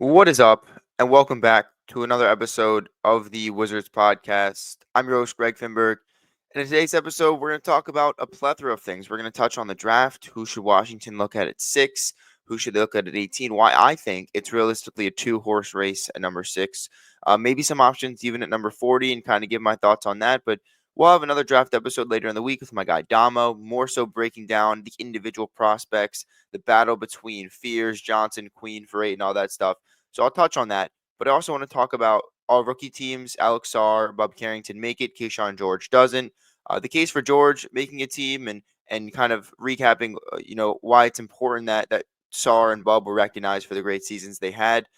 What is up, and welcome back to another episode of the Wizards podcast. I'm your host, Greg Finberg, and in today's episode, we're going to talk about a plethora of things. We're going to touch on the draft. Who should Washington look at 6? Who should they look at 18? Why I think it's realistically a two-horse race at number 6. Maybe some options even at number 40, and kind of give my thoughts on that. But we'll have another draft episode later in the week with my guy Damo, more so breaking down the individual prospects, the battle between Fears, Johnson, Queen for 8, and all that stuff. So I'll touch on that. But I also want to talk about all rookie teams. Alex Sarr, Bob Carrington make it. Keyshawn George doesn't. The case for George making a team and kind of recapping, why it's important that Sarr and Bub were recognized for the great seasons they had.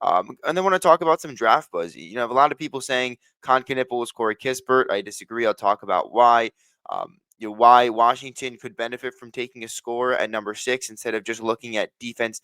And then want to talk about some draft buzz. I have a lot of people saying Kon Knueppel was Corey Kispert. I disagree. I'll talk about why. Why Washington could benefit from taking a scorer at number 6 instead of just looking at defense,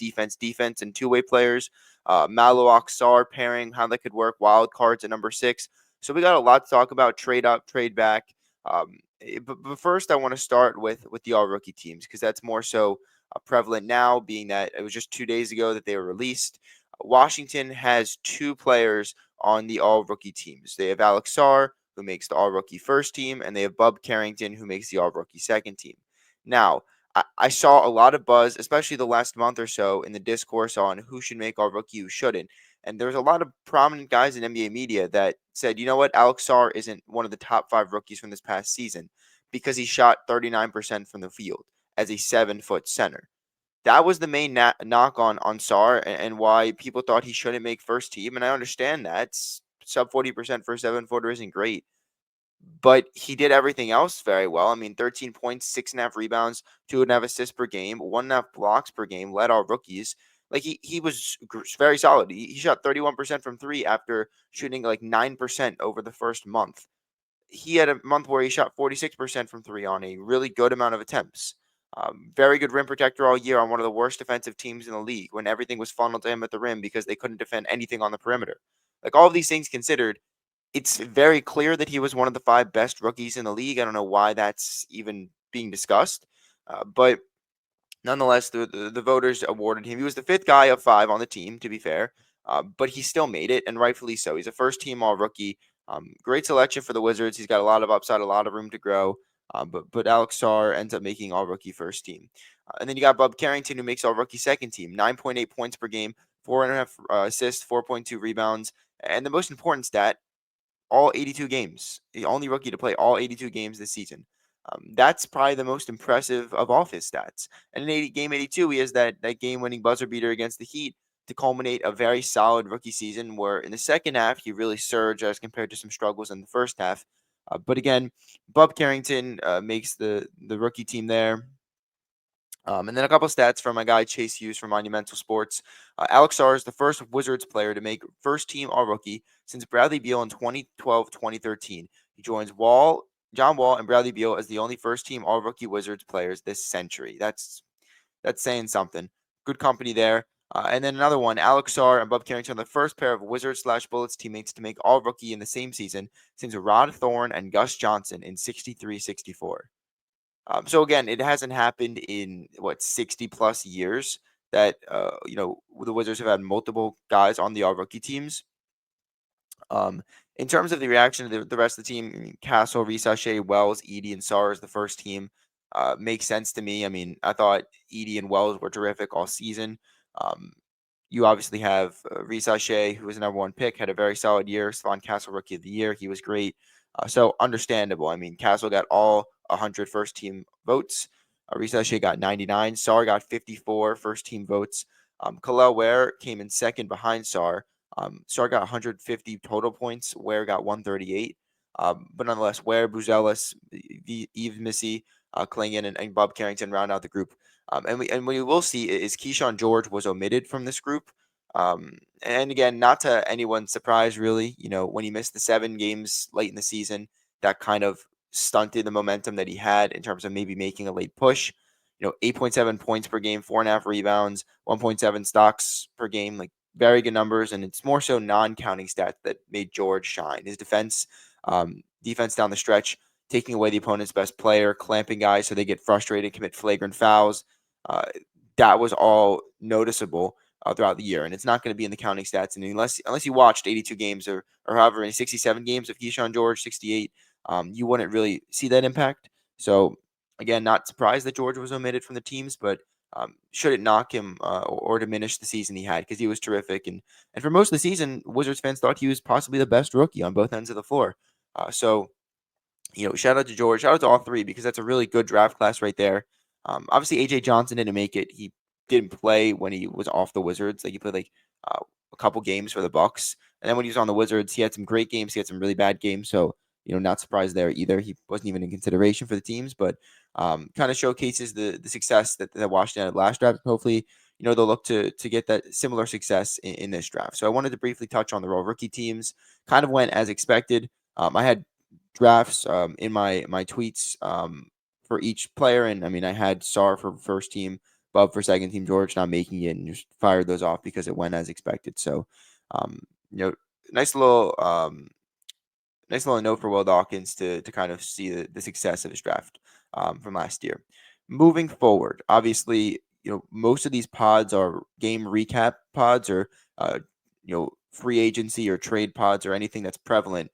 and two-way players. Maluach, Sarr pairing, how that could work. Wild cards at number 6. So we got a lot to talk about. Trade up, trade back. But first, I want to start with the all rookie teams because that's more so prevalent now, being that it was just 2 days ago that they were released. Washington has 2 players on the all rookie teams. They have Alex Sarr, who makes the all rookie first team, and they have Bub Carrington, who makes the all rookie second team. Now, I saw a lot of buzz, especially the last month or so, in the discourse on who should make all rookie, who shouldn't. And there's a lot of prominent guys in NBA media that said, you know what, Alex Sarr isn't one of the top 5 rookies from this past season because he shot 39% from the field as a 7-foot center. That was the main knock on Sarr and why people thought he shouldn't make first team. And I understand that. Sub 40% for a 7-footer isn't great, but he did everything else very well. I mean, 13 points, 6.5 rebounds, 2.5 assists per game, 1.5 blocks per game, led all rookies. Like he was very solid. He shot 31% from 3 after shooting like 9% over the first month. He had a month where he shot 46% from 3 on a really good amount of attempts. Very good rim protector all year on one of the worst defensive teams in the league when everything was funneled to him at the rim because they couldn't defend anything on the perimeter. Like all of these things considered, it's very clear that he was one of the 5 best rookies in the league. I don't know why that's even being discussed, but nonetheless, the voters awarded him. He was the 5th guy of 5 on the team, to be fair, but he still made it, and rightfully so. He's a first-team All-Rookie. Great selection for the Wizards. He's got a lot of upside, a lot of room to grow. But Alex Sarr ends up making All-Rookie first team. And then you got Bob Carrington, who makes All-Rookie second team. 9.8 points per game, 4.5 assists, 4.2 rebounds, and the most important stat, all 82 games. The only rookie to play all 82 games this season. That's probably the most impressive of all of his stats. And in game 82, he has that game-winning buzzer beater against the Heat to culminate a very solid rookie season where in the second half, he really surged as compared to some struggles in the first half. But again, Bob Carrington makes the rookie team there. And then a couple stats from my guy Chase Hughes from Monumental Sports. Alex Sarr is the first Wizards player to make first team All Rookie since Bradley Beal in 2012-2013. He joins John Wall, and Bradley Beal as the only first team All Rookie Wizards players this century. That's saying something. Good company there. And then another one, Alex Sarr and Bob Carrington are the first pair of Wizards/Bullets teammates to make All Rookie in the same season since Rod Thorne and Gus Johnson in 63-64. So again, it hasn't happened in 60 plus years that the Wizards have had multiple guys on the all rookie teams. In terms of the reaction of the rest of the team, Castle, Risachet, Wells, Edey, and Sarr is the first team. Makes sense to me. I mean, I thought Edey and Wells were terrific all season. You obviously have Risachet, who was the #1 pick, had a very solid year. Spawn Castle, Rookie of the Year. He was great. So understandable. I mean, Castle got all 100 first team votes. Risachet got 99. Sarr got 54 first team votes. Khalil Ware came in second behind Sarr. Sarr got 150 total points. Ware got 138. But nonetheless, Ware, Buzelis, Yves Missy, Klingon, and Bob Carrington round out the group. And we will see is Keyshawn George was omitted from this group. And again, not to anyone's surprise, really. When he missed the 7 games late in the season, that kind of stunted the momentum that he had in terms of maybe making a late push. 8.7 points per game, 4.5 rebounds, 1.7 stocks per game, like very good numbers. And it's more so non-counting stats that made George shine. His defense down the stretch, taking away the opponent's best player, clamping guys so they get frustrated, commit flagrant fouls. That was all noticeable. throughout the year, and it's not going to be in the counting stats. And unless you watched 82 games or however many 67 games of Keyshawn George, 68, you wouldn't really see that impact. So again, not surprised that George was omitted from the teams, but should it knock him or diminish the season he had, because he was terrific, and for most of the season, Wizards fans thought he was possibly the best rookie on both ends of the floor. So shout out to George, shout out to all three, because that's a really good draft class right there. Obviously, AJ Johnson didn't make it. He didn't play when he was off the Wizards. Like, he played like a couple games for the Bucks, and then when he was on the Wizards, he had some great games. He had some really bad games. So not surprised there either. He wasn't even in consideration for the teams, but kind of showcases the success that Washington had last draft. Hopefully, they'll look to get that similar success in this draft. So I wanted to briefly touch on the role rookie teams. Kind of went as expected. I had drafts in my tweets for each player, and I mean, I had Sarr for first team, Bub for second team, George not making it, and just fired those off because it went as expected. So um, you know nice little note for Will Dawkins to kind of see the success of his draft from last year. Moving forward, obviously, most of these pods are game recap pods, or free agency or trade pods, or anything that's prevalent.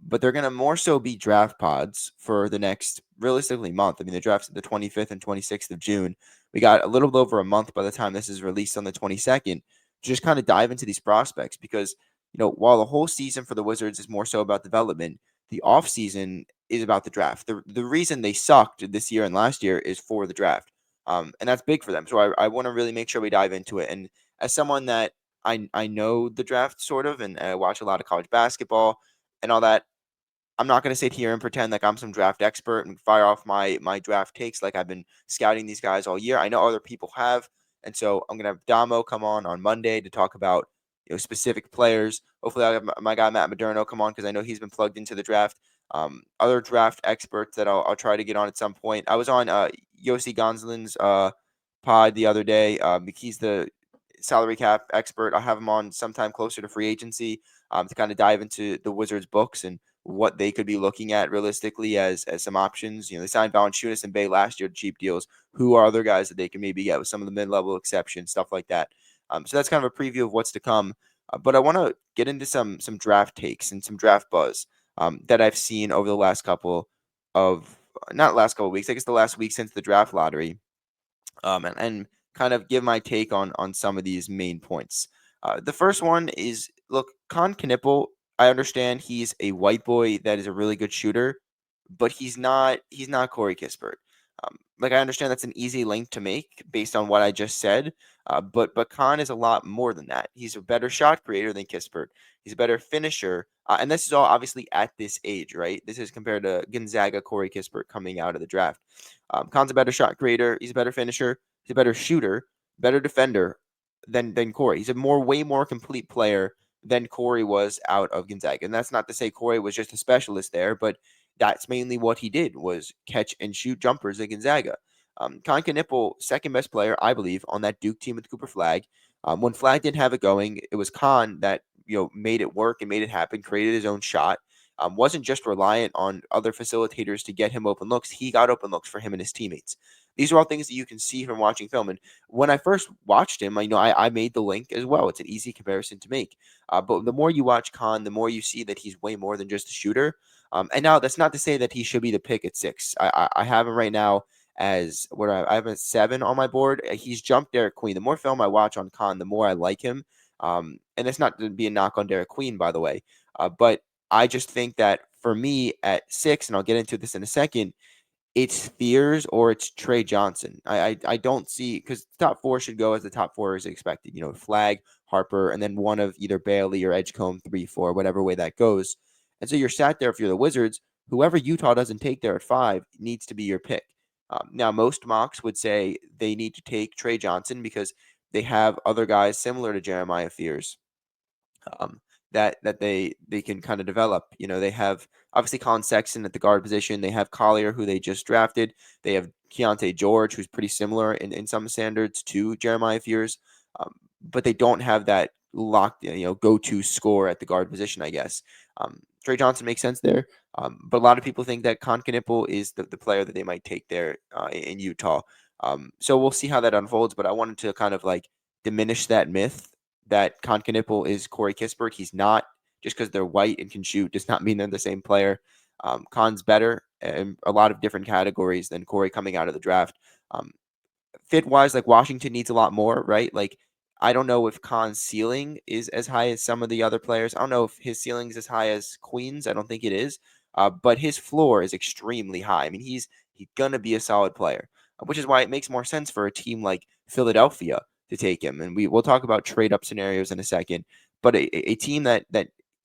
But they're going to more so be draft pods for the next, realistically, month. I mean, the draft's the 25th and 26th of June. We got a little over a month by the time this is released on the 22nd to just kind of dive into these prospects, because while the whole season for the Wizards is more so about development, the offseason is about the draft. The reason they sucked this year and last year is for the draft. And that's big for them. So I want to really make sure we dive into it. And as someone that I know the draft sort of, and I watch a lot of college basketball and all that, I'm not going to sit here and pretend like I'm some draft expert and fire off my draft takes like I've been scouting these guys all year. I know other people have, and so I'm going to have Damo come on Monday to talk about specific players. Hopefully, I'll have my guy Matt Moderno come on, because I know he's been plugged into the draft. Other draft experts that I'll try to get on at some point. I was on Yossi Gonzalin's pod the other day. He's the salary cap expert. I'll have him on sometime closer to free agency to kind of dive into the Wizards books and what they could be looking at realistically as some options. They signed Valanciunas and Bay last year to cheap deals. Who are other guys that they can maybe get with some of the mid-level exceptions, stuff like that. So that's kind of a preview of what's to come. But I want to get into some draft takes and some draft buzz that I've seen over the last couple of, not last couple of weeks, I guess the last week since the draft lottery, and kind of give my take on some of these main points. The first one is, look, Kon Knueppel, I understand he's a white boy that is a really good shooter, but he's not Corey Kispert. Like, I understand that's an easy link to make based on what I just said, but Khan is a lot more than that. He's a better shot creator than Kispert. He's a better finisher, and this is all obviously at this age, right? This is compared to Gonzaga Corey Kispert coming out of the draft. Khan's a better shot creator. He's a better finisher. He's a better shooter, better defender than Corey. He's a way more complete player than Corey was out of Gonzaga. And that's not to say Corey was just a specialist there, but that's mainly what he did, was catch and shoot jumpers at Gonzaga. Kon Knueppel, second best player, I believe, on that Duke team with Cooper Flagg. When Flagg didn't have it going, it was Kon that made it work and made it happen, created his own shot. Wasn't just reliant on other facilitators to get him open looks. He got open looks for him and his teammates. These are all things that you can see from watching film. And when I first watched him, I made the link as well. It's an easy comparison to make. But the more you watch Kon, the more you see that he's way more than just a shooter. And now that's not to say that he should be the pick at 6. I have him right now as what I have a 7 on my board. He's jumped Derek Queen. The more film I watch on Kon, the more I like him. And it's not to be a knock on Derek Queen, by the way. But I just think that for me at 6, and I'll get into this in a second, it's Fears or it's Trey Johnson. I don't see, because top 4 should go as the top 4 is expected. Flagg, Harper, and then one of either Bailey or Edgecombe, 3, 4, whatever way that goes. And so you're sat there, if you're the Wizards, whoever Utah doesn't take there at 5 needs to be your pick. Now, most mocks would say they need to take Trey Johnson because they have other guys similar to Jeremiah Fears um, that they can kind of develop. They have obviously Colin Sexton at the guard position. They have Collier, who they just drafted. They have Keontae George, who's pretty similar in some standards to Jeremiah Fears, but they don't have that locked, go-to score at the guard position, I guess. Trey Johnson makes sense there, but a lot of people think that Kon Knueppel is the player that they might take there in Utah. So we'll see how that unfolds, but I wanted to kind of like diminish that myth that Kon Knueppel is Corey Kispert. He's not. Just because they're white and can shoot does not mean they're the same player. Kon's better in a lot of different categories than Corey coming out of the draft. Um, Fit wise, like Washington needs a lot more, right? Like I don't know if Khan's ceiling is as high as some of the other players. I don't know if his ceiling is as high as Queen's. I don't think it is. But his floor is extremely high. I mean, he's gonna be a solid player, which is why it makes more sense for a team like Philadelphia to take him. And we'll talk about trade up scenarios in a second. But a team that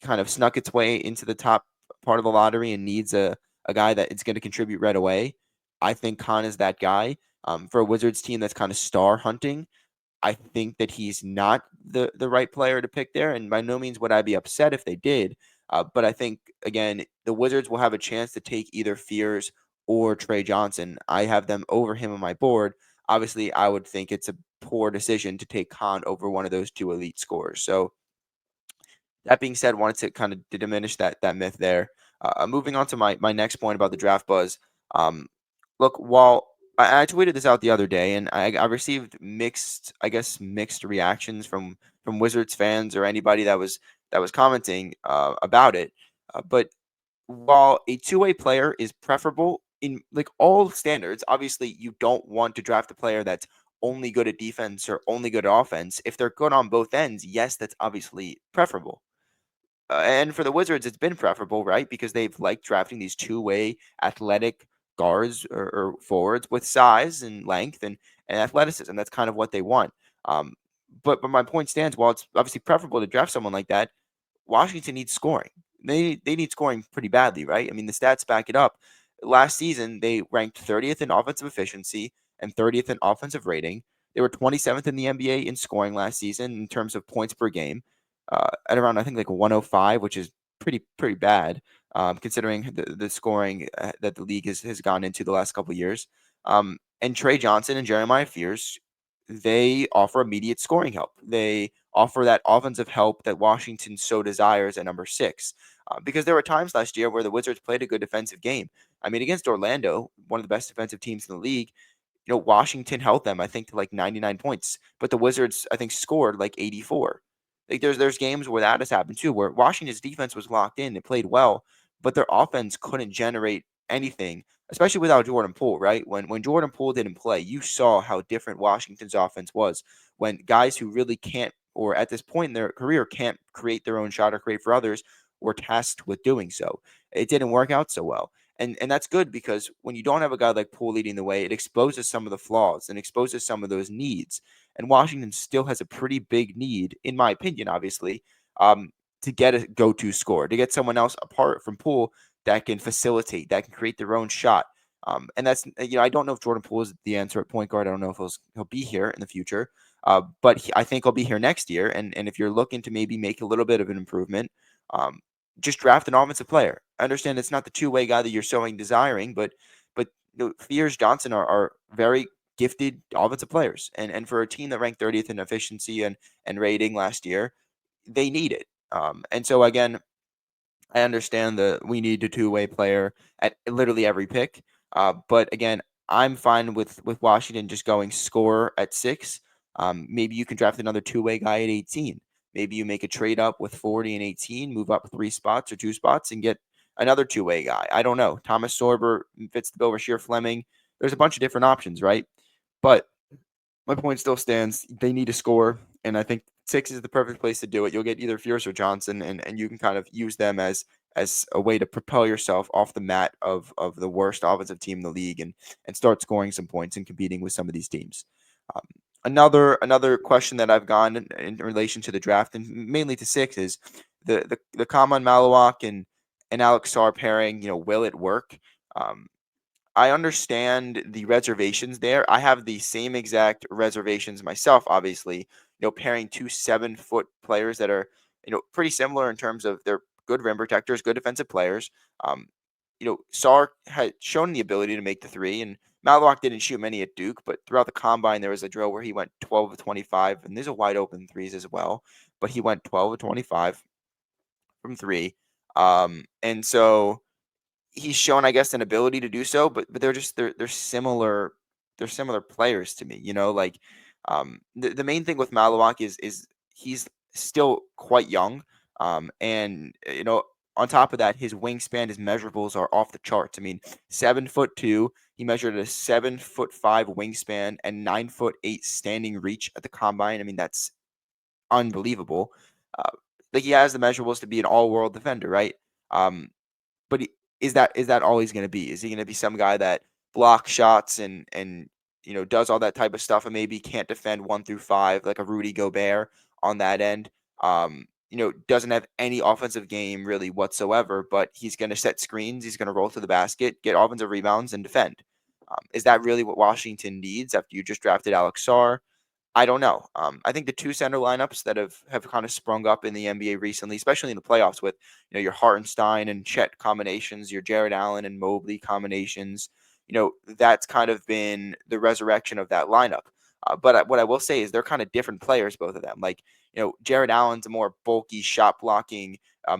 kind of snuck its way into the top part of the lottery and needs a guy that is going to contribute right away. I think Khan is that guy. For a Wizards team that's kind of star hunting, I think that he's not the right player to pick there, and by no means would I be upset if they did. But I think again, the Wizards will have a chance to take either Fears or Trey Johnson. I have them over him on my board. Obviously, I would think it's a poor decision to take Khan over one of those two elite scorers. So that being said, wanted to kind of diminish that myth there. Moving on to my next point about the draft buzz. Um, Look, while I tweeted this out the other day, and I received mixed, I guess, mixed reactions from Wizards fans or anybody that was commenting about it. But while a two-way player is preferable in like all standards, obviously you don't want to draft a player that's only good at defense or only good at offense. If they're good on both ends, yes, that's obviously preferable. And for the Wizards, it's been preferable, right? Because they've liked drafting these two-way athletic guards or forwards with size and length and athleticism. That's kind of what they want. Um, but my point stands. While it's obviously preferable to draft someone like that, Washington needs scoring. They need scoring pretty badly, right? I mean, the stats back it up. Last season, they ranked 30th in offensive efficiency and 30th in offensive rating. They were 27th in the NBA in scoring last season in terms of points per game, at around I think like 105, which is pretty bad, considering the scoring that the league has gone into the last couple of years. And Trey Johnson and Jeremiah Fears, they offer immediate scoring help. They offer that offensive help that Washington so desires at number 6. Because there were times last year where the Wizards played a good defensive game. I mean, against Orlando, one of the best defensive teams in the league, Washington held them, I think, to like 99 points, but the Wizards, I think, scored like 84. Like there's games where that has happened too, where Washington's defense was locked in, it played well, but their offense couldn't generate anything, especially without Jordan Poole, right? When Jordan Poole didn't play, you saw how different Washington's offense was when guys who really can't, or at this point in their career, can't create their own shot or create for others were tasked with doing so. It didn't work out so well. And that's good because when you don't have a guy like Poole leading the way, it exposes some of the flaws and exposes some of those needs. And Washington still has a pretty big need, in my opinion, obviously, um, to get a go-to scorer, to get someone else apart from Poole that can facilitate, that can create their own shot. And that's I don't know if Jordan Poole is the answer at point guard. I don't know if he'll be here in the future, but I think he'll be here next year. And if you're looking to maybe make a little bit of an improvement, um, just draft an offensive player. I understand it's not the two-way guy that you're so desiring, but Fears Johnson are very gifted offensive players, and for a team that ranked 30th in efficiency and rating last year, they need it. And so again, I understand that we need a two-way player at literally every pick. But again, I'm fine with Washington just going score at 6. Maybe you can draft another two-way guy at 18. Maybe you make a trade up with 40 and 18, move up 3 spots or 2 spots, and get another two-way guy. I don't know. Thomas Sorber fits the bill. Rasheer Fleming. There's a bunch of different options, right? But my point still stands. They need to score, and I think 6 is the perfect place to do it. You'll get either Fierce or Johnson, and you can kind of use them as a way to propel yourself off the mat of the worst offensive team in the league and start scoring some points and competing with some of these teams. Um, another question that I've gone in relation to the draft and mainly to 6 is the Khaman Maluach and Alex Sarr pairing. Will it work? Um, I understand the reservations there. I have the same exact reservations myself, obviously. Pairing two 7-foot players that are, pretty similar in terms of they're good rim protectors, good defensive players. Sarr had shown the ability to make the three, and Maluach didn't shoot many at Duke, but throughout the combine, there was a drill where he went 12 of 25, and there's a wide open threes as well, but he went 12 of 25 from three. And so he's shown, I guess, an ability to do so, but they're just they're similar players to me. Like The main thing with Maluach is he's still quite young, and on top of that, his wingspan, his measurables are off the charts. I mean, 7'2". He measured a 7'5" wingspan and 9'8" standing reach at the combine. I mean, that's unbelievable. Uh, like he has the measurables to be an all-world defender, right? Um, but is that all he's going to be? Is he going to be some guy that blocks shots and does all that type of stuff and maybe can't defend 1 through 5 like a Rudy Gobert on that end? Doesn't have any offensive game really whatsoever, but he's going to set screens. He's going to roll to the basket, get offensive rebounds, and defend. Is that really what Washington needs after you just drafted Alex Sarr? I don't know. I think the two center lineups that have kind of sprung up in the NBA recently, especially in the playoffs, with your Hartenstein and Chet combinations, your Jared Allen and Mobley combinations, that's kind of been the resurrection of that lineup. But what I will say is they're kind of different players, both of them. Like Jared Allen's a more bulky shot blocking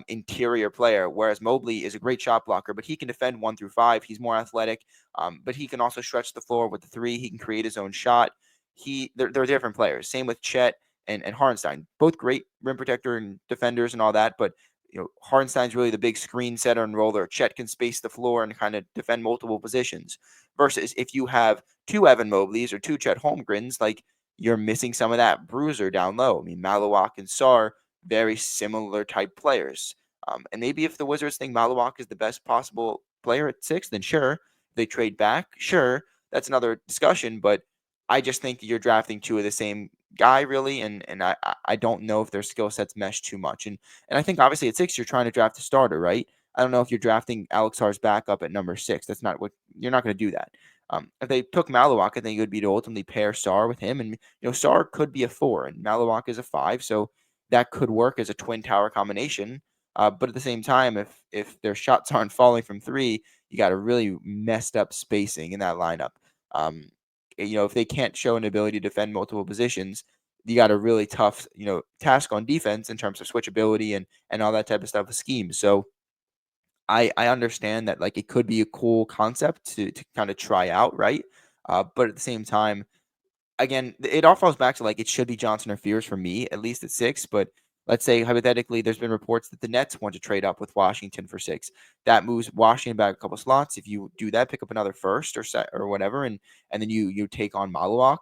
interior player, whereas Mobley is a great shot blocker, but he can defend 1 through 5. He's more athletic, but he can also stretch the floor with the three. He can create his own shot. They're different players. Same with Chet and Hartenstein, both great rim protector and defenders and all that. But Hartenstein's really the big screen setter and roller. Chet can space the floor and kind of defend multiple positions. Versus if you have two Evan Mobleys or two Chet Holmgrens, like you're missing some of that bruiser down low. I mean, Maluach and Sarr, very similar type players. And maybe if the Wizards think Maluach is the best possible player at 6, then sure. If they trade back, sure. That's another discussion, but I just think you're drafting two of the same guy, really, and I don't know if their skill sets mesh too much. And I think obviously at 6 you're trying to draft a starter, right? I don't know if you're drafting Alex Sarr's backup at number 6. That's not what you're not going to do that. If they took Maluach, I think it would be to ultimately pair Sarr with him, and Sarr could be a 4 and Maluach is a 5, so that could work as a twin tower combination. But at the same time, if their shots aren't falling from 3, you got a really messed up spacing in that lineup. Um, if they can't show an ability to defend multiple positions, you got a really tough, task on defense in terms of switchability and all that type of stuff with schemes. So I understand that like it could be a cool concept to kind of try out, right? But at the same time, again, it all falls back to like it should be Johnson or Fears for me, at least at 6. But let's say hypothetically, there's been reports that the Nets want to trade up with Washington for 6. That moves Washington back a couple slots. If you do that, pick up another first or set or whatever, and then you take on Maluach.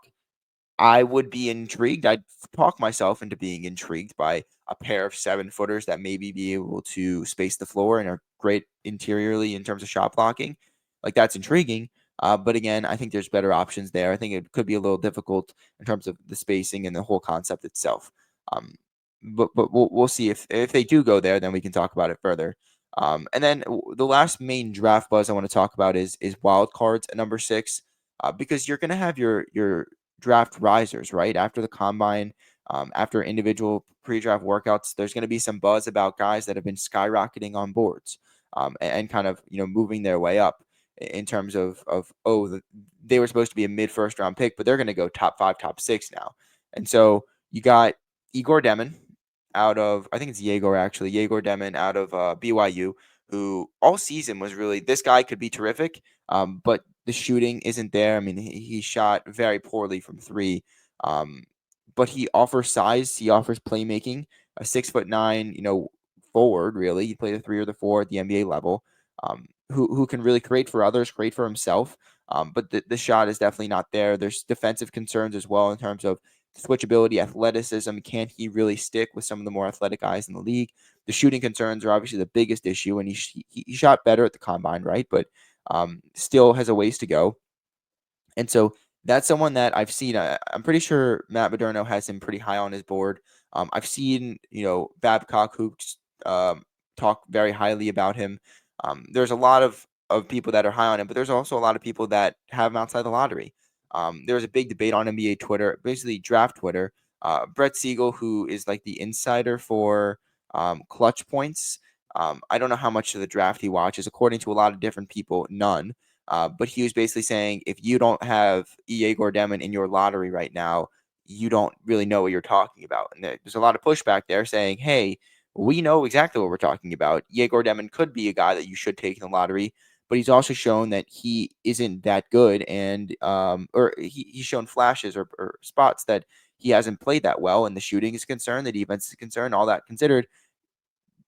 I would be intrigued. I'd talk myself into being intrigued by a pair of 7-footers that maybe be able to space the floor and are great interiorly in terms of shot blocking. Like that's intriguing. But again, I think there's better options there. I think it could be a little difficult in terms of the spacing and the whole concept itself. Um, but we'll see if they do go there, then we can talk about it further. And then the last main draft buzz I want to talk about is wild cards at number 6, because you're going to have your draft risers, right? After the combine, after individual pre-draft workouts, there's going to be some buzz about guys that have been skyrocketing on boards, and kind of moving their way up in terms of they were supposed to be a mid first round pick, but they're going to go top 5, top 6 now. And so you got Igor Demon out of, I think it's Yegor actually, Yegor Demon out of BYU, who all season was really, this guy could be terrific, but the shooting isn't there. I mean, he shot very poorly from 3, but he offers size, he offers playmaking, a 6'9", forward, really. He played the 3 or the 4 at the NBA level, who can really create for others, create for himself. But the shot is definitely not there. There's defensive concerns as well in terms of switchability, athleticism. Can he really stick with some of the more athletic guys in the league? The shooting concerns are obviously the biggest issue, and he shot better at the combine, right? But still has a ways to go. And so that's someone that I've seen. I'm pretty sure Matt Moderno has him pretty high on his board. I've seen, Babcock Hoops talk very highly about him. There's a lot of people that are high on him, but there's also a lot of people that have him outside the lottery. There's a big debate on NBA Twitter, basically draft Twitter. Brett Siegel, who is like the insider for Clutch Points. I don't know how much of the draft he watches. According to a lot of different people, none. But he was basically saying if you don't have Igor Demon in your lottery right now, you don't really know what you're talking about. And there's a lot of pushback there saying, hey, we know exactly what we're talking about. Igor Demon could be a guy that you should take in the lottery, but he's also shown that he isn't that good, and or he's shown flashes or spots that he hasn't played that well, and the shooting is concerned, the defense is concerned, all that considered,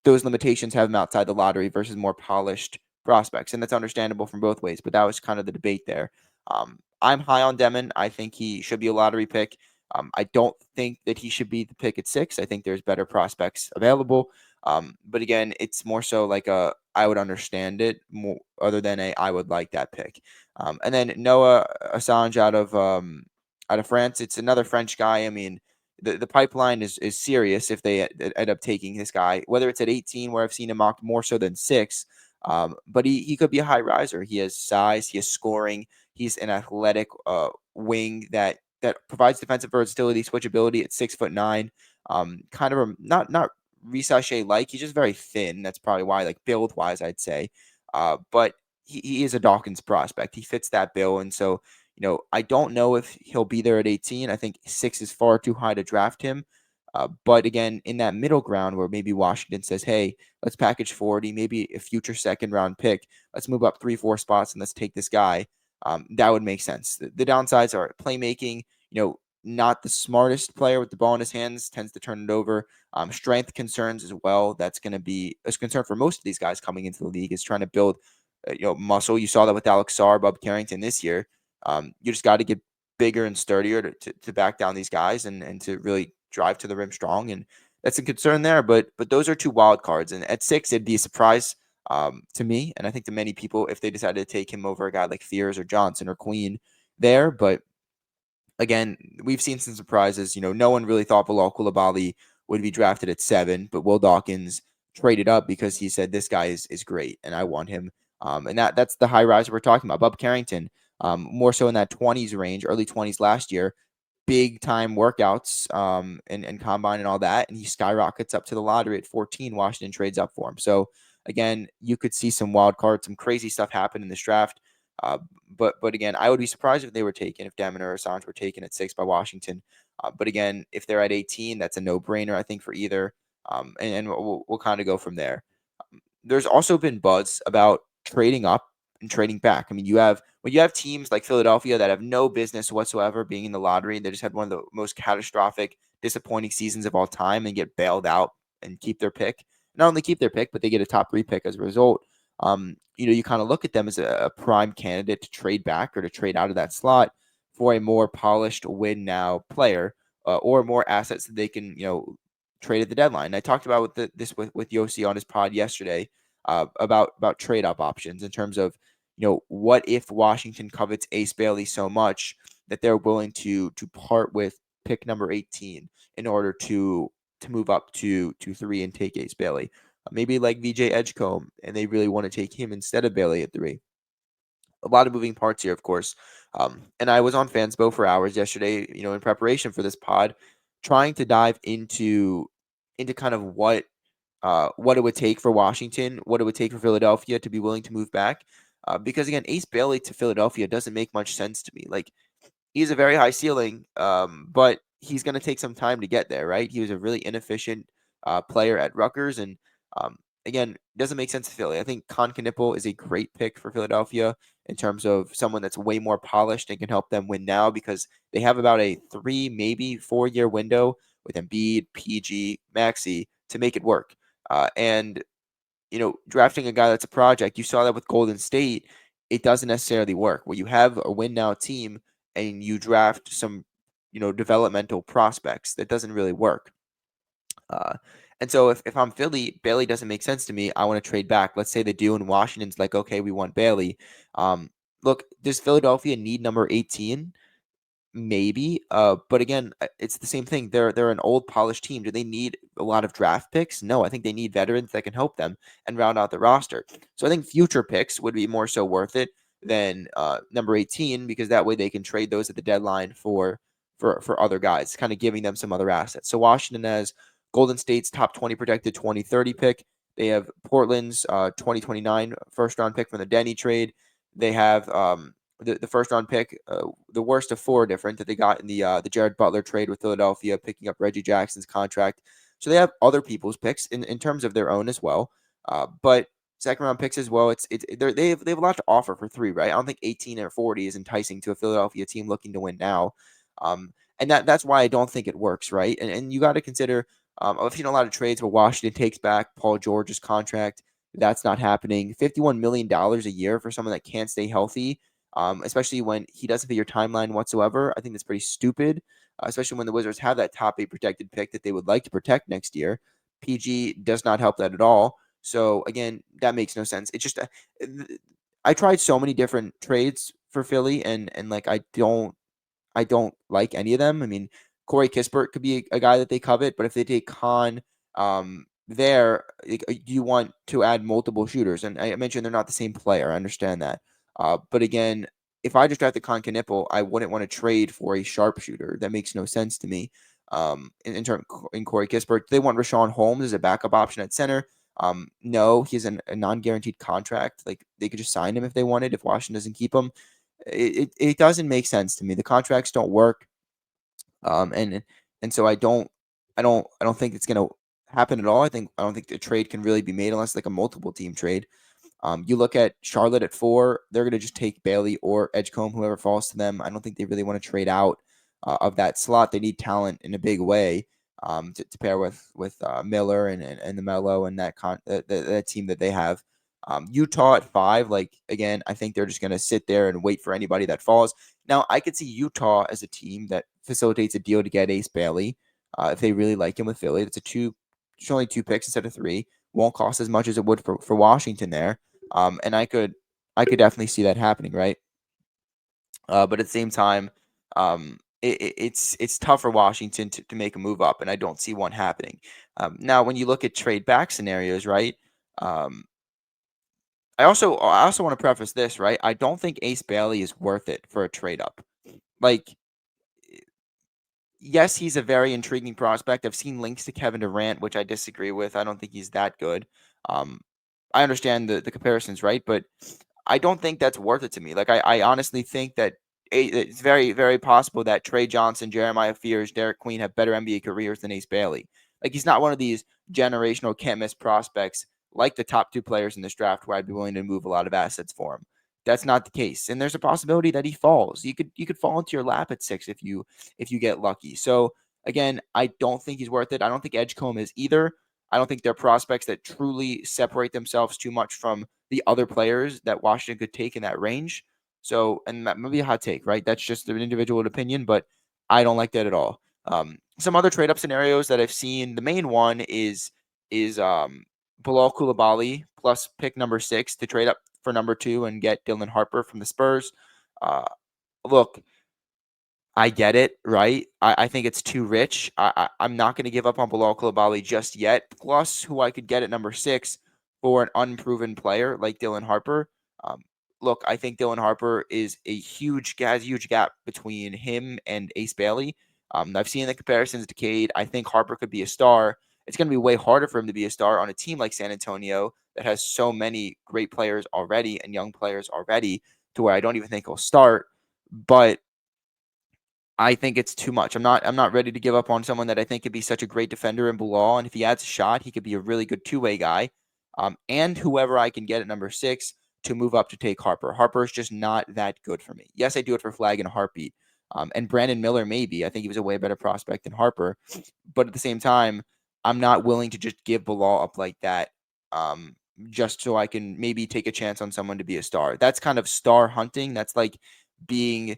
those limitations have him outside the lottery versus more polished prospects, and that's understandable from both ways. But that was kind of the debate there. I'm high on Demon. I think he should be a lottery pick. I don't think that he should be the pick at 6. I think there's better prospects available. But again, it's more so like a I would understand it more other than a I would like that pick. And then Noah Assange out of France. It's another French guy. I mean, the pipeline is serious if they end up taking this guy, whether it's at 18, where I've seen him mocked more so than 6. But he could be a high riser. He has size, he has scoring, he's an athletic wing that provides defensive versatility, switchability at 6'9". Kind of not Risachet like. He's just very thin. That's probably why, like build wise, I'd say. But he is a Dawkins prospect. He fits that bill, and so I don't know if he'll be there at 18. I think 6 is far too high to draft him. But again, in that middle ground where maybe Washington says, hey, let's package 40, maybe a future second round pick. Let's move up 3-4 spots and let's take this guy. That would make sense. The downsides are playmaking, not the smartest player with the ball in his hands, tends to turn it over. Strength concerns as well. That's going to be a concern for most of these guys coming into the league, is trying to build muscle. You saw that with Alex Sarr, Bob Carrington this year. You just got to get bigger and sturdier to back down these guys and to really drive to the rim strong. And that's a concern there. But those are two wild cards. And at 6, it'd be a surprise to me, and I think to many people, if they decided to take him over a guy like Fears or Johnson or Queen there. But again, we've seen some surprises. No one really thought Bilal Coulibaly would be drafted at 7, but Will Dawkins traded up because he said this guy is great and I want him. And that's the high rise we're talking about. Bub Carrington, more so in that 20s range, early 20s last year, big time workouts and combine and all that, and he skyrockets up to the lottery at 14. Washington trades up for him. So again, you could see some wild cards, some crazy stuff happen in this draft. But again, I would be surprised if they were taken, if Demon or Assange were taken at 6 by Washington. But again, if they're at 18, that's a no-brainer, I think, for either. And we'll kind of go from there. There's also been buzz about trading up and trading back. I mean, when you have teams like Philadelphia that have no business whatsoever being in the lottery, they just had one of the most catastrophic, disappointing seasons of all time and get bailed out and keep their pick. Not only keep their pick, but they get a top 3 pick as a result. You kind of look at them as a prime candidate to trade back or to trade out of that slot for a more polished win now player or more assets that they can, trade at the deadline. I talked about this with Yossi on his pod yesterday about trade up options in terms of, what if Washington covets Ace Bailey so much that they're willing to part with pick number 18 in order to move up to 3 and take Ace Bailey. Maybe like VJ Edgecombe, and they really want to take him instead of Bailey at 3. A lot of moving parts here, of course. And I was on Fanspo for hours yesterday, in preparation for this pod, trying to dive into kind of what it would take for Washington, what it would take for Philadelphia to be willing to move back. Because again, Ace Bailey to Philadelphia doesn't make much sense to me. Like, he's a very high ceiling, but he's going to take some time to get there, right? He was a really inefficient player at Rutgers, and again, doesn't make sense to Philly. I think Kon Knueppel is a great pick for Philadelphia in terms of someone that's way more polished and can help them win now, because they have about a 3, maybe 4-year window with Embiid, PG, Maxey to make it work. And drafting a guy that's a project, you saw that with Golden State, it doesn't necessarily work. Where you have a win now team and you draft some, developmental prospects, that doesn't really work. And so if I'm Philly, Bailey doesn't make sense to me. I want to trade back. Let's say they do, and Washington's like, okay, we want Bailey. Look, does Philadelphia need number 18? Maybe. But again, it's the same thing. They're an old polished team. Do they need a lot of draft picks? No, I think they need veterans that can help them and round out the roster. So I think future picks would be more so worth it than number 18, because that way they can trade those at the deadline for other guys, kind of giving them some other assets. So Washington has Golden State's top 20 projected 2030 pick. They have Portland's 2029 first round pick from the Denny trade. They have the first round pick, the worst of 4 different that they got in the Jared Butler trade with Philadelphia, picking up Reggie Jackson's contract. So they have other people's picks in terms of their own as well. But second round picks as well. They have a lot to offer for 3, right? I don't think 18 or 40 is enticing to a Philadelphia team looking to win now. And that's why I don't think it works, right? And you got to consider. I've seen a lot of trades where Washington takes back Paul George's contract. That's not happening. $51 million a year for someone that can't stay healthy, especially when he doesn't fit your timeline whatsoever. I think that's pretty stupid, especially when the Wizards have that top 8 protected pick that they would like to protect next year. PG does not help that at all. So again, that makes no sense. It's just I tried so many different trades for Philly, and like I don't like any of them. I mean, Corey Kispert could be a guy that they covet, but if they take Khan there, you want to add multiple shooters. And I mentioned they're not the same player. I understand that. But again, if I just drafted Kon Knueppel, I wouldn't want to trade for a sharpshooter. That makes no sense to me. In Corey Kispert, they want Rashawn Holmes as a backup option at center. No, he's a non-guaranteed contract. Like they could just sign him if they wanted. If Washington doesn't keep him, it doesn't make sense to me. The contracts don't work, and so I don't think it's gonna happen at all. I don't think the trade can really be made unless like a multiple team trade. You look at Charlotte at 4; they're gonna just take Bailey or Edgecombe, whoever falls to them. I don't think they really want to trade out of that slot. They need talent in a big way. To pair with Miller and the Mello and that team that they have. Utah at 5, like again, I think they're just going to sit there and wait for anybody that falls. Now, I could see Utah as a team that facilitates a deal to get Ace Bailey if they really like him with Philly. It's only 2 picks instead of 3. Won't cost as much as it would for Washington there. And I could definitely see that happening, right? But at the same time, it's tough for Washington to make a move up, and I don't see one happening. Now, when you look at trade back scenarios, right? Um, I also want to preface this, right? I don't think Ace Bailey is worth it for a trade up. Like, yes, he's a very intriguing prospect. I've seen links to Kevin Durant, which I disagree with. I don't think he's that good. Um, I understand the comparisons, right? But I don't think that's worth it to me. Like, I honestly think that it's very, very possible that Trey Johnson, Jeremiah Fears, Derek Queen have better NBA careers than Ace Bailey. Like, he's not one of these generational can't miss prospects like the top 2 players in this draft where I'd be willing to move a lot of assets for him. That's not the case. And there's a possibility that he falls. You could fall into your lap at 6 if you get lucky. So again, I don't think he's worth it. I don't think Edgecombe is either. I don't think they're prospects that truly separate themselves too much from the other players that Washington could take in that range. So, and that may be a hot take, right? That's just an individual opinion, but I don't like that at all. Some other trade up scenarios that I've seen. The main one is Bilal Coulibaly plus pick number 6 to trade up for number 2 and get Dylan Harper from the Spurs. Uh, Look, I get it, right? I think it's too rich. I'm not going to give up on Bilal Coulibaly just yet. Plus, who I could get at number 6 for an unproven player like Dylan Harper. Um, Look, I think Dylan Harper has a huge gap between him and Ace Bailey. I've seen the comparisons to Cade. I think Harper could be a star. It's going to be way harder for him to be a star on a team like San Antonio that has so many great players already and young players already to where I don't even think he'll start. But I think it's too much. I'm not ready to give up on someone that I think could be such a great defender in Bilal, and if he adds a shot, he could be a really good two-way guy. And whoever I can get at number 6 to move up to take Harper. Harper is just not that good for me. Yes, I do it for Flag and a heartbeat. And Brandon Miller, maybe. I think he was a way better prospect than Harper. But at the same time, I'm not willing to just give Bilal up like that just so I can maybe take a chance on someone to be a star. That's kind of star hunting. That's like being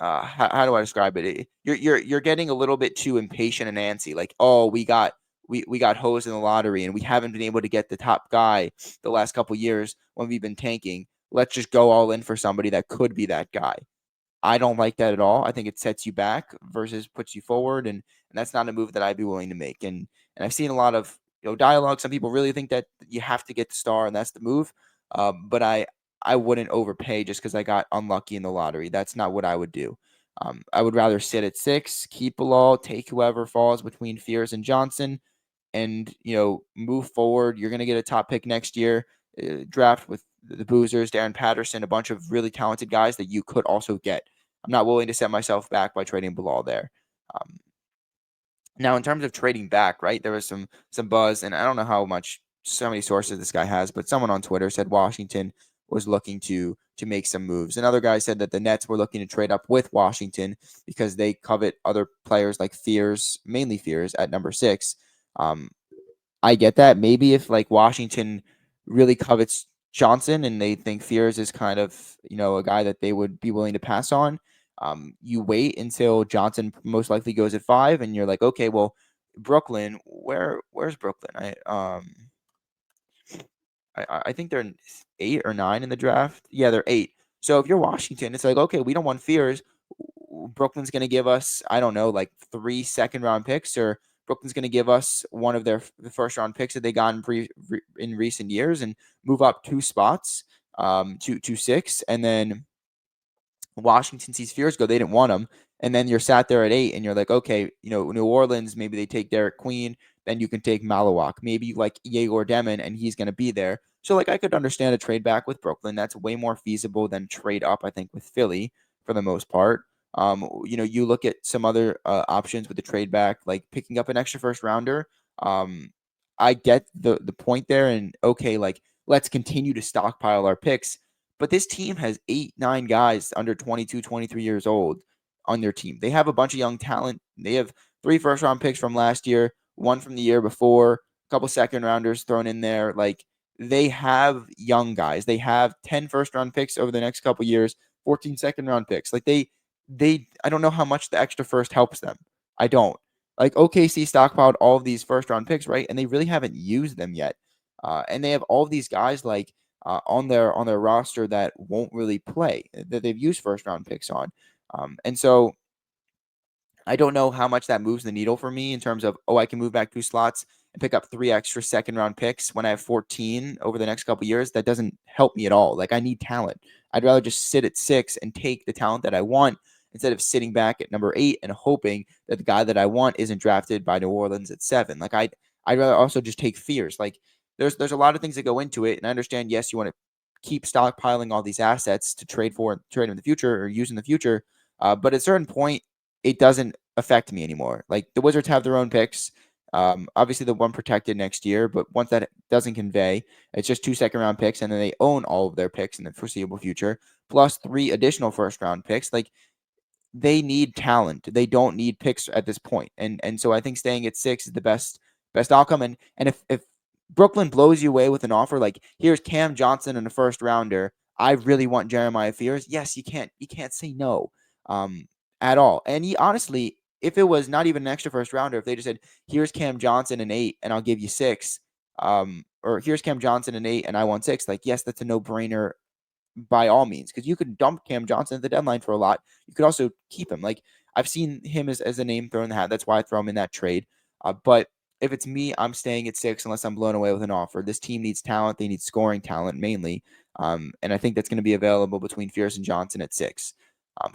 how do I describe it? You're getting a little bit too impatient and antsy. Like, oh, we got hosed in the lottery and we haven't been able to get the top guy the last couple years when we've been tanking. Let's just go all in for somebody that could be that guy. I don't like that at all. I think it sets you back versus puts you forward, and that's not a move that I'd be willing to make. And I've seen a lot of dialogue. Some people really think that you have to get the star and that's the move. But I wouldn't overpay just because I got unlucky in the lottery. That's not what I would do. I would rather sit at 6, keep Bilal, take whoever falls between Fears and Johnson, and move forward. You're going to get a top pick next year. Draft with the Boozers, Darren Patterson, a bunch of really talented guys that you could also get. I'm not willing to set myself back by trading Bilal there. Um, Now, in terms of trading back, right, there was some buzz, and I don't know how much so many sources this guy has, but someone on Twitter said Washington was looking to make some moves. Another guy said that the Nets were looking to trade up with Washington because they covet other players like Fears, mainly Fears at number 6. Um, I get that. Maybe if like Washington really covets Johnson and they think Fears is kind of, a guy that they would be willing to pass on, you wait until Johnson most likely goes at 5 and you're like, okay, well, Brooklyn, where's Brooklyn? I think they're 8 or 9 in the draft. Yeah, they're 8. So if you're Washington, it's like, okay, we don't want Fears. Brooklyn's going to give us, I don't know, like 3 second-round picks, or Brooklyn's going to give us one of the first-round picks that they got in recent years and move up 2 spots to 6, and then Washington sees Fears go. They didn't want him. And then you're sat there at 8 and you're like, okay, New Orleans, maybe they take Derek Queen. Then you can take Maluach. Maybe you like Yegor Demon and he's going to be there. So, like, I could understand a trade back with Brooklyn. That's way more feasible than trade up, I think, with Philly for the most part. You look at some other options with the trade back, like picking up an extra first rounder. I get the point there. And, okay, like, let's continue to stockpile our picks. But this team has 8, 9 guys under 22, 23 years old on their team. They have a bunch of young talent. They have 3 first-round picks from last year, 1 from the year before, a couple second-rounders thrown in there. Like, they have young guys. They have 10 first-round picks over the next couple years, 14 second-round picks. Like, I don't know how much the extra first helps them. I don't. Like, OKC stockpiled all of these first-round picks, right? And they really haven't used them yet. And they have all of these guys, like, on their roster that won't really play, that they've used first round picks on. And so I don't know how much that moves the needle for me in terms of, I can move back 2 slots and pick up 3 extra second round picks when I have 14 over the next couple years. That doesn't help me at all. Like, I need talent. I'd rather just sit at 6 and take the talent that I want instead of sitting back at number 8 and hoping that the guy that I want isn't drafted by New Orleans at 7. Like, I'd rather also just take Fears. Like, there's a lot of things that go into it, and I understand, yes, you want to keep stockpiling all these assets to trade in the future or use in the future, but at a certain point, it doesn't affect me anymore. Like, the Wizards have their own picks. Obviously, the one protected next year, but once that doesn't convey, it's just 2 second-round picks, and then they own all of their picks in the foreseeable future, plus 3 additional first-round picks. Like, they need talent. They don't need picks at this point. And so I think staying at 6 is the best outcome. And if Brooklyn blows you away with an offer like, here's Cam Johnson and a first rounder, I really want Jeremiah Fears. Yes, you can't say no at all. And honestly, if it was not even an extra first rounder, if they just said, here's Cam Johnson and 8 and I'll give you 6, or here's Cam Johnson and 8 and I want 6, like, yes, that's a no-brainer by all means, because you could dump Cam Johnson at the deadline for a lot. You could also keep him. Like, I've seen him as a name thrown in the hat. That's why I throw him in that trade. But if it's me, I'm staying at 6 unless I'm blown away with an offer. This team needs talent. They need scoring talent mainly. And I think that's going to be available between Fierce and Johnson at 6.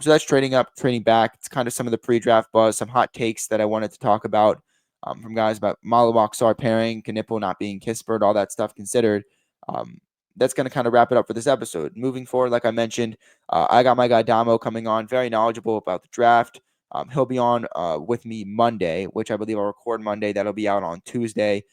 So that's trading up, trading back. It's kind of some of the pre-draft buzz, some hot takes that I wanted to talk about from guys about Maluach, Sarr pairing, Kon Knueppel not being Kispert, all that stuff considered. That's going to kind of wrap it up for this episode. Moving forward, like I mentioned, I got my guy Damo coming on, very knowledgeable about the draft. He'll be on with me Monday, which I believe I'll record Monday. That'll be out on Tuesday.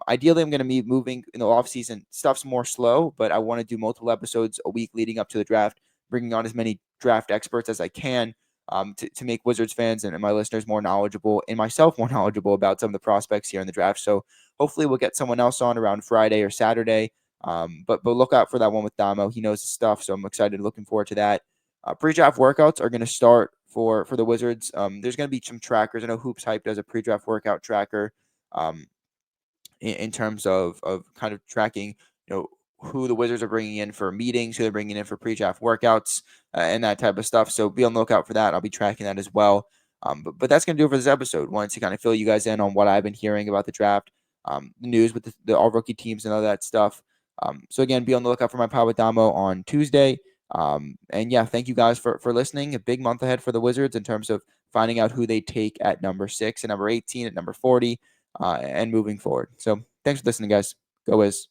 Ideally, I'm going to be moving in the offseason. Stuff's more slow, but I want to do multiple episodes a week leading up to the draft, bringing on as many draft experts as I can to make Wizards fans and my listeners more knowledgeable and myself more knowledgeable about some of the prospects here in the draft. So hopefully we'll get someone else on around Friday or Saturday. But look out for that one with Damo. He knows his stuff, so I'm excited, looking forward to that. Pre-draft workouts are going to start for the Wizards. There's going to be some trackers. I know Hoops Hype does a pre-draft workout tracker in terms of kind of tracking, who the Wizards are bringing in for meetings, who they're bringing in for pre-draft workouts, and that type of stuff. So be on the lookout for that. I'll be tracking that as well. But that's going to do it for this episode. Wanted to kind of fill you guys in on what I've been hearing about the draft, the news with the all rookie teams and all that stuff. So again, be on the lookout for my pod with Damo on Tuesday. And yeah, thank you guys for listening. A big month ahead for the Wizards in terms of finding out who they take at number 6 and number 18 at number 40 and moving forward. So thanks for listening, guys. Go Wiz.